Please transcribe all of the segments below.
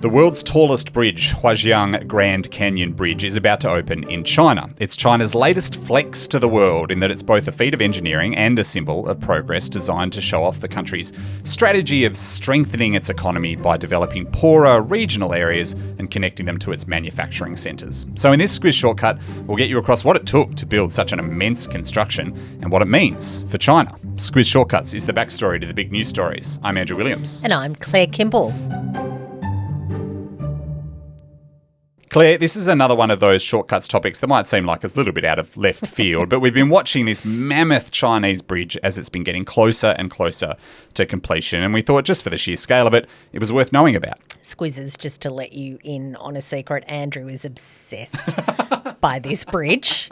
The world's tallest bridge, Huajiang Grand Canyon Bridge, is about to open in China. It's China's latest flex to the world in that it's both a feat of engineering and a symbol of progress designed to show off the country's strategy of strengthening its economy by developing poorer regional areas and connecting them to its manufacturing centres. So in this Squiz Shortcut, we'll get you across what it took to build such an immense construction and what it means for China. Squiz Shortcuts is the backstory to the big news stories. I'm Andrew Williams. And I'm Claire Kimball. Claire, this is another one of those shortcuts topics that might seem like it's a little bit out of left field, but we've been watching this mammoth Chinese bridge as it's been getting closer and closer to completion, and we thought just for the sheer scale of it, it was worth knowing about. Squizzes, just to let you in on a secret, Andrew is obsessed by this bridge.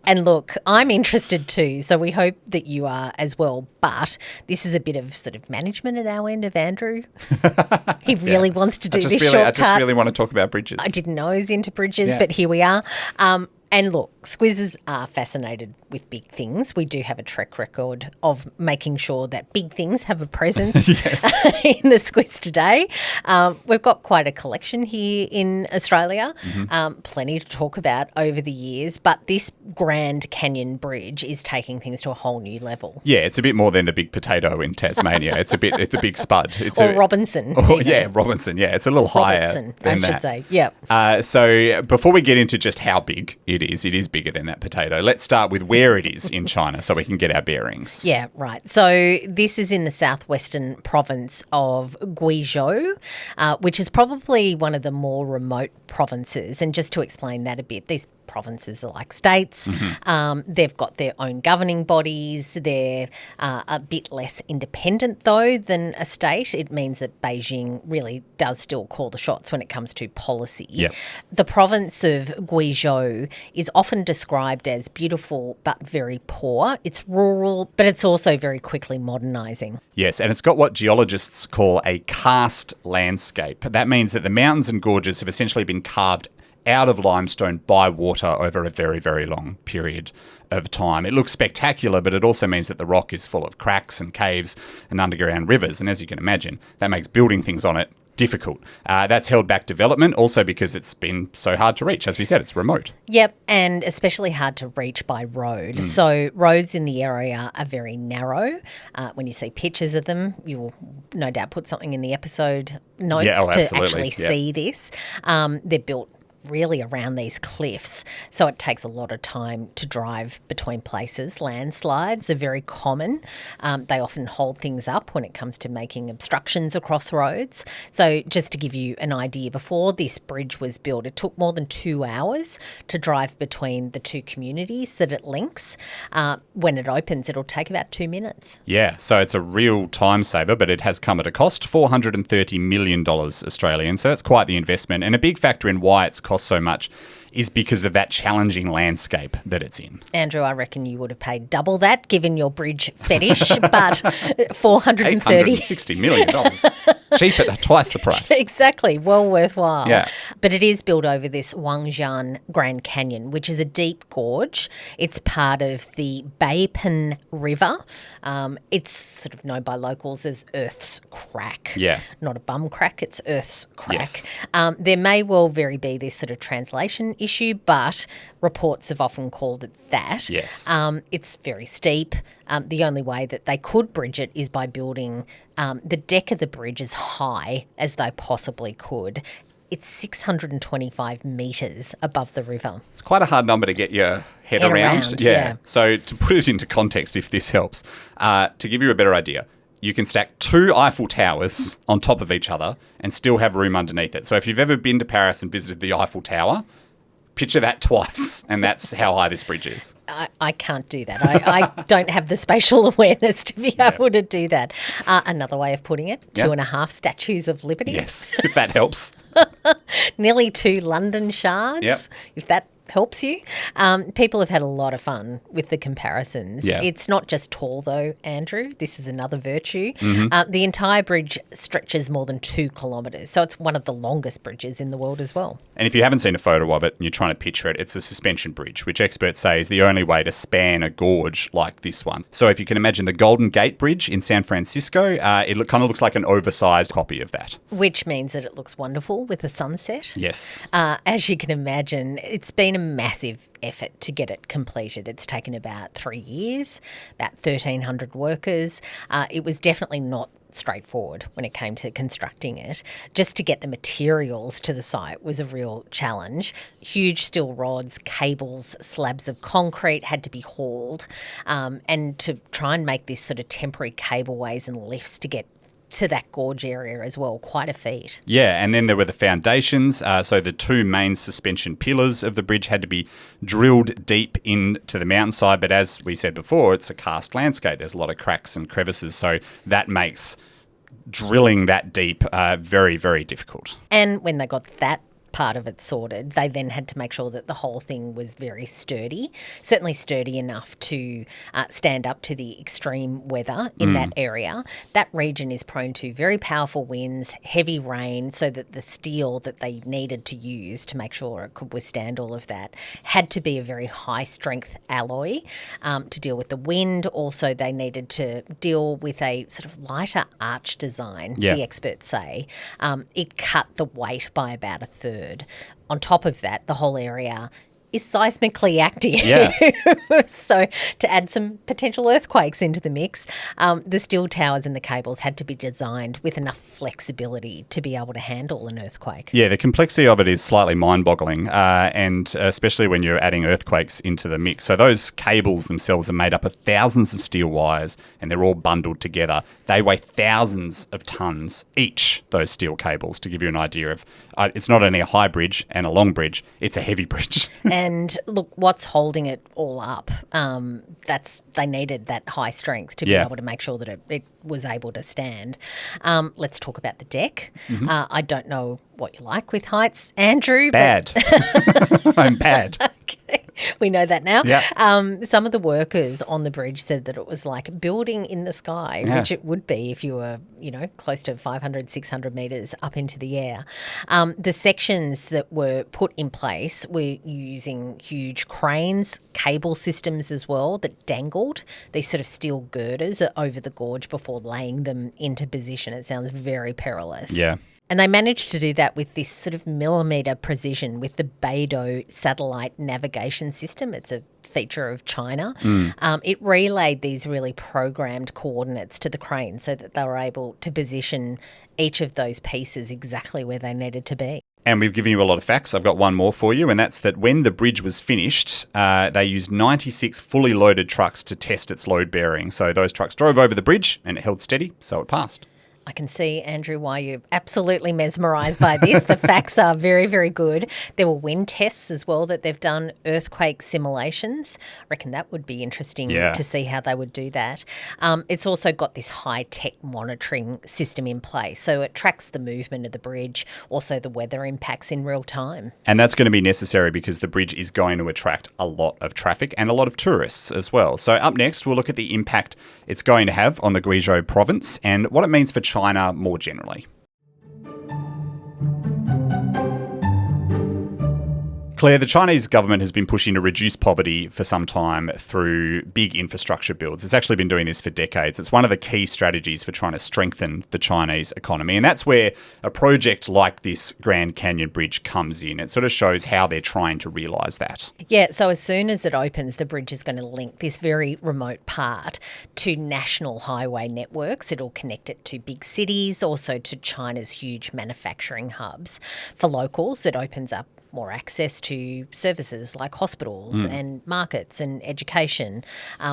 And look, I'm interested too, so we hope that you are as well. But this is a bit of sort of management at our end of Andrew. He really wants to do this shortcut. I just really want to talk about bridges. I didn't know he was into bridges, but here we are. And look, Squizzes are fascinated with big things. We do have a track record of making sure that big things have a presence in the Squiz today. We've got quite a collection here in Australia, plenty to talk about over the years, but this Grand Canyon Bridge is taking things to a whole new level. Yeah, it's a bit more than the big potato in Tasmania. It's a big spud. It's Robinson. Robinson. Yeah, it's a little higher than that. I should say. Yeah. So before we get into just how big it is bigger than that potato. Let's start with where it is in China so we can get our bearings. Yeah, right. So this is in the southwestern province of Guizhou, which is probably one of the more remote provinces. And just to explain that a bit, these provinces are like states. They've got their own governing bodies. They're a bit less independent, though, than a state. It means that Beijing really does still call the shots when it comes to policy. Yep. The province of Guizhou is often described as beautiful but very poor. It's rural, but it's also very quickly modernising. Yes, and it's got what geologists call a karst landscape. That means that the mountains and gorges have essentially been carved out of limestone by water over a very, very long period of time. It looks spectacular, but it also means that the rock is full of cracks and caves and underground rivers. And as you can imagine, that makes building things on it difficult. That's held back development also because it's been so hard to reach. As we said, it's remote. Yep, and especially hard to reach by road. So roads in the area are very narrow. When you see pictures of them, you will no doubt put something in the episode notes to actually see this. They're built really around these cliffs, so it takes a lot of time to drive between places. Landslides are very common. They often hold things up when it comes to making obstructions across roads. So just to give you an idea, before this bridge was built, it took more than 2 hours to drive between the two communities that it links. When it opens, it'll take about 2 minutes. Yeah, so it's a real time saver, but it has come at a cost, $430 million Australian. So that's quite the investment, and a big factor in why it's cost so much is because of that challenging landscape that it's in. Andrew, I reckon you would have paid double that given your bridge fetish, but $860 million. Cheap at twice the price. Exactly. Well worthwhile. Yeah. But it is built over this Huajiang Grand Canyon, which is a deep gorge. It's part of the Beipan River. It's sort of known by locals as Earth's crack. Yeah. Not a bum crack, it's Earth's crack. Yes. There may well be this sort of translation issue, but reports have often called it that. Yes. It's very steep. The only way that they could bridge it is by building the deck of the bridge as high as they possibly could. It's 625 metres above the river. It's quite a hard number to get your head around. Yeah. So to put it into context, if this helps, to give you a better idea, you can stack 2 Eiffel Towers on top of each other and still have room underneath it. So if you've ever been to Paris and visited the Eiffel Tower, picture that twice, and that's how high this bridge is. I can't do that. I don't have the spatial awareness to be able to do that. Another way of putting it, 2.5 statues of Liberty. Yes, if that helps. Nearly 2 London shards, if that helps you. People have had a lot of fun with the comparisons. Yeah. It's not just tall, though, Andrew. This is another virtue. The entire bridge stretches more than 2 kilometres, so it's one of the longest bridges in the world as well. And if you haven't seen a photo of it and you're trying to picture it, it's a suspension bridge, which experts say is the only way to span a gorge like this one. So if you can imagine the Golden Gate Bridge in San Francisco, it kind of looks like an oversized copy of that. Which means that it looks wonderful with the sunset. Yes. As you can imagine, it's been a massive effort to get it completed. It's taken about 3 years, about 1,300 workers. It was definitely not straightforward when it came to constructing it. Just to get the materials to the site was a real challenge. Huge steel rods, cables, slabs of concrete had to be hauled, and to try and make this sort of temporary cableways and lifts to get to that gorge area as well, quite a feat. Yeah, and then there were the foundations. So the 2 main suspension pillars of the bridge had to be drilled deep into the mountainside. But as we said before, it's a karst landscape. There's a lot of cracks and crevices. So that makes drilling that deep very, very difficult. And when they got that part of it sorted, they then had to make sure that the whole thing was very sturdy, certainly sturdy enough to stand up to the extreme weather in that area. That region is prone to very powerful winds, heavy rain, so that the steel that they needed to use to make sure it could withstand all of that had to be a very high strength alloy to deal with the wind. Also, they needed to deal with a sort of lighter arch design, the experts say. It cut the weight by about a third. On top of that, the whole area is seismically active. Yeah. So to add some potential earthquakes into the mix, the steel towers and the cables had to be designed with enough flexibility to be able to handle an earthquake. Yeah, the complexity of it is slightly mind-boggling, and especially when you're adding earthquakes into the mix. So those cables themselves are made up of thousands of steel wires, and they're all bundled together. They weigh thousands of tons each, those steel cables, to give you an idea of it's not only a high bridge and a long bridge, it's a heavy bridge. And look, what's holding it all up? They needed that high strength to be able to make sure that it was able to stand. Let's talk about the deck. I don't know what you like with heights, Andrew. Bad. I'm bad. Okay. We know that now. Yeah. Some of the workers on the bridge said that it was like building in the sky, which it would be if you were, close to 500, 600 metres up into the air. The sections that were put in place were using huge cranes, cable systems as well that dangled, these sort of steel girders over the gorge before laying them into position. It sounds very perilous. Yeah. And they managed to do that with this sort of millimetre precision with the Beidou satellite navigation system. It's a feature of China. It relayed these really programmed coordinates to the crane so that they were able to position each of those pieces exactly where they needed to be. And we've given you a lot of facts. I've got one more for you, and that's that when the bridge was finished, they used 96 fully loaded trucks to test its load bearing. So those trucks drove over the bridge and it held steady, so it passed. I can see, Andrew, why you're absolutely mesmerised by this. The facts are very, very good. There were wind tests as well that they've done, earthquake simulations. I reckon that would be interesting to see how they would do that. It's also got this high-tech monitoring system in place, so it tracks the movement of the bridge, also the weather impacts in real time. And that's going to be necessary because the bridge is going to attract a lot of traffic and a lot of tourists as well. So up next, we'll look at the impact it's going to have on the Guizhou province and what it means for China more generally. Claire, the Chinese government has been pushing to reduce poverty for some time through big infrastructure builds. It's actually been doing this for decades. It's one of the key strategies for trying to strengthen the Chinese economy. And that's where a project like this Grand Canyon Bridge comes in. It sort of shows how they're trying to realise that. Yeah, so as soon as it opens, the bridge is going to link this very remote part to national highway networks. It'll connect it to big cities, also to China's huge manufacturing hubs. For locals, it opens up more access to services like hospitals and markets and education.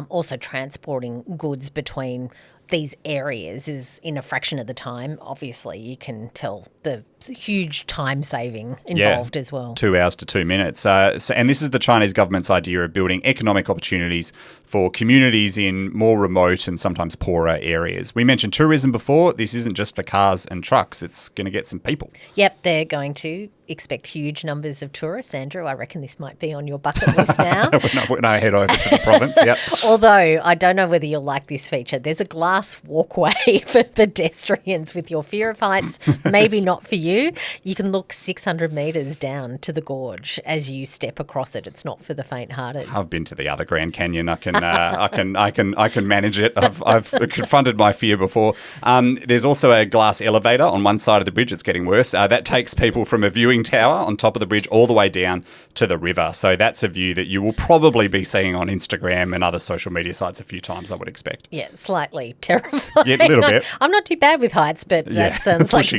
Also transporting goods between these areas is in a fraction of the time. Obviously, you can tell the huge time saving involved as well. 2 hours to 2 minutes. And this is the Chinese government's idea of building economic opportunities for communities in more remote and sometimes poorer areas. We mentioned tourism before. This isn't just for cars and trucks. It's going to get some people. Yep, they're going to expect huge numbers of tourists. Andrew, I reckon this might be on your bucket list now. when I head over to the province, yep. Although I don't know whether you'll like this feature. There's a glass walkway for pedestrians with your fear of heights. Maybe not for you. You can look 600 metres down to the gorge as you step across it. It's not for the faint-hearted. I've been to the other Grand Canyon. I can manage it. I've confronted my fear before. There's also a glass elevator on one side of the bridge. It's getting worse. That takes people from a viewing tower on top of the bridge all the way down to the river. So that's a view that you will probably be seeing on Instagram and other social media sites a few times, I would expect. Yeah, slightly terrifying. Yeah, a little bit. I'm not too bad with heights, but that sounds like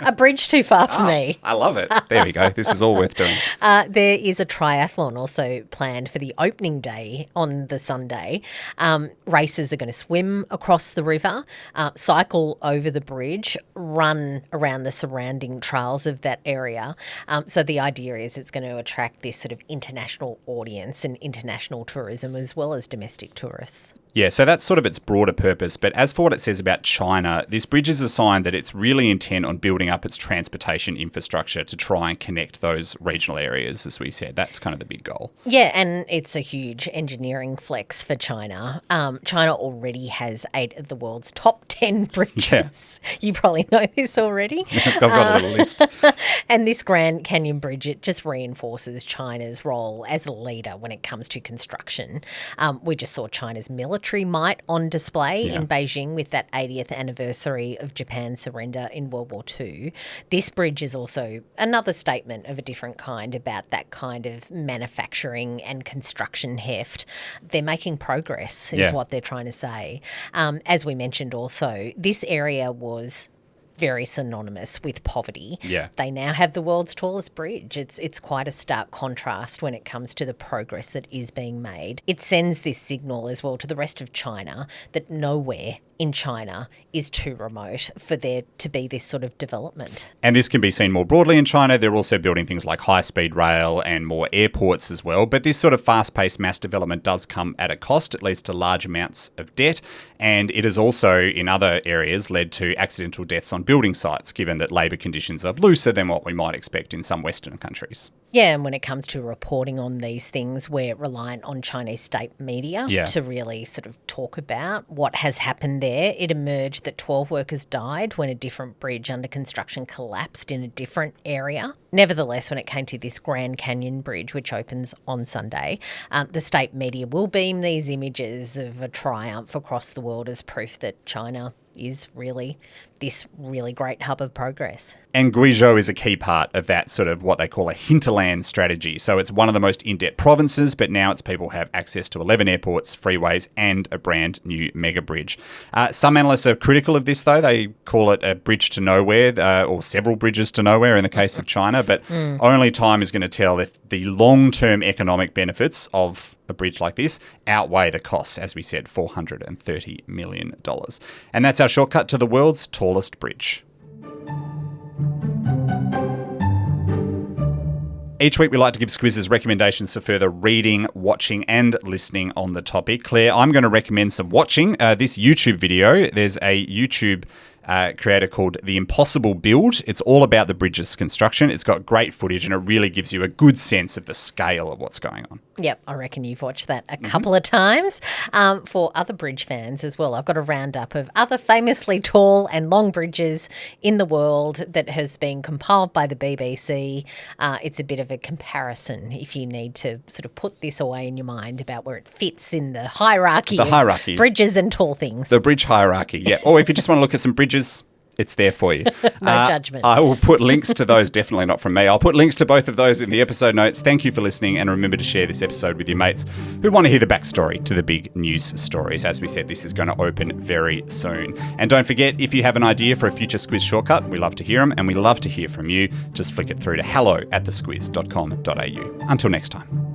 a bridge too far for me. I love it. There we go. This is all worth doing. There is a triathlon also planned for the opening day on the Sunday. Racers are going to swim across the river, cycle over the bridge, run around the surrounding trails of that area. So the idea is it's going to attract this sort of international audience and international tourism as well as domestic tourists. Yeah, so that's sort of its broader purpose. But as for what it says about China, this bridge is a sign that it's really intent on building up its transportation infrastructure to try and connect those regional areas, as we said. That's kind of the big goal. Yeah, and it's a huge engineering flex for China. China already has 8 of the world's top 10 bridges. Yeah. You probably know this already. I've got a little list. And this Grand Canyon Bridge, it just reinforces China's role as a leader when it comes to construction. We just saw China's military might on display in Beijing with that 80th anniversary of Japan's surrender in World War II. This bridge is also another statement of a different kind about that kind of manufacturing and construction heft. They're making progress is what they're trying to say. As we mentioned also, this area was very synonymous with poverty. Yeah. They now have the world's tallest bridge. It's quite a stark contrast when it comes to the progress that is being made. It sends this signal as well to the rest of China that nowhere in China is too remote for there to be this sort of development. And this can be seen more broadly in China. They're also building things like high-speed rail and more airports as well. But this sort of fast-paced mass development does come at a cost. It leads to large amounts of debt. And it has also, in other areas, led to accidental deaths on building sites, given that labour conditions are looser than what we might expect in some Western countries. Yeah, and when it comes to reporting on these things, we're reliant on Chinese state media to really sort of talk about what has happened there. It emerged that 12 workers died when a different bridge under construction collapsed in a different area. Nevertheless, when it came to this Grand Canyon Bridge, which opens on Sunday, the state media will beam these images of a triumph across the world as proof that China is really this really great hub of progress. And Guizhou is a key part of that sort of what they call a hinterland strategy. So it's one of the most in-depth provinces, but now its people have access to 11 airports, freeways, and a brand new mega bridge. Some analysts are critical of this, though. They call it a bridge to nowhere, or several bridges to nowhere in the case of China, but only time is going to tell if the long-term economic benefits of a bridge like this outweigh the costs, as we said, $430 million. And that's our shortcut to the world's tallest bridge. Each week we like to give Squizzes recommendations for further reading, watching and listening on the topic. Claire, I'm going to recommend some watching. This YouTube video, there's a YouTube creator called The Impossible Build. It's all about the bridge's construction. It's got great footage and it really gives you a good sense of the scale of what's going on. Yep, I reckon you've watched that a couple of times. For other bridge fans as well, I've got a roundup of other famously tall and long bridges in the world that has been compiled by the BBC. It's a bit of a comparison if you need to sort of put this away in your mind about where it fits in the hierarchy of bridges and tall things. The bridge hierarchy, yeah. Or if you just want to look at some bridges, it's there for you. No judgment. I will put links to those, definitely not from me. I'll put links to both of those in the episode notes. Thank you for listening, and remember to share this episode with your mates who want to hear the backstory to the big news stories. As we said, this is going to open very soon. And don't forget, if you have an idea for a future Squiz Shortcut, we love to hear them, and we love to hear from you. Just flick it through to hello@thesquiz.com.au. Until next time.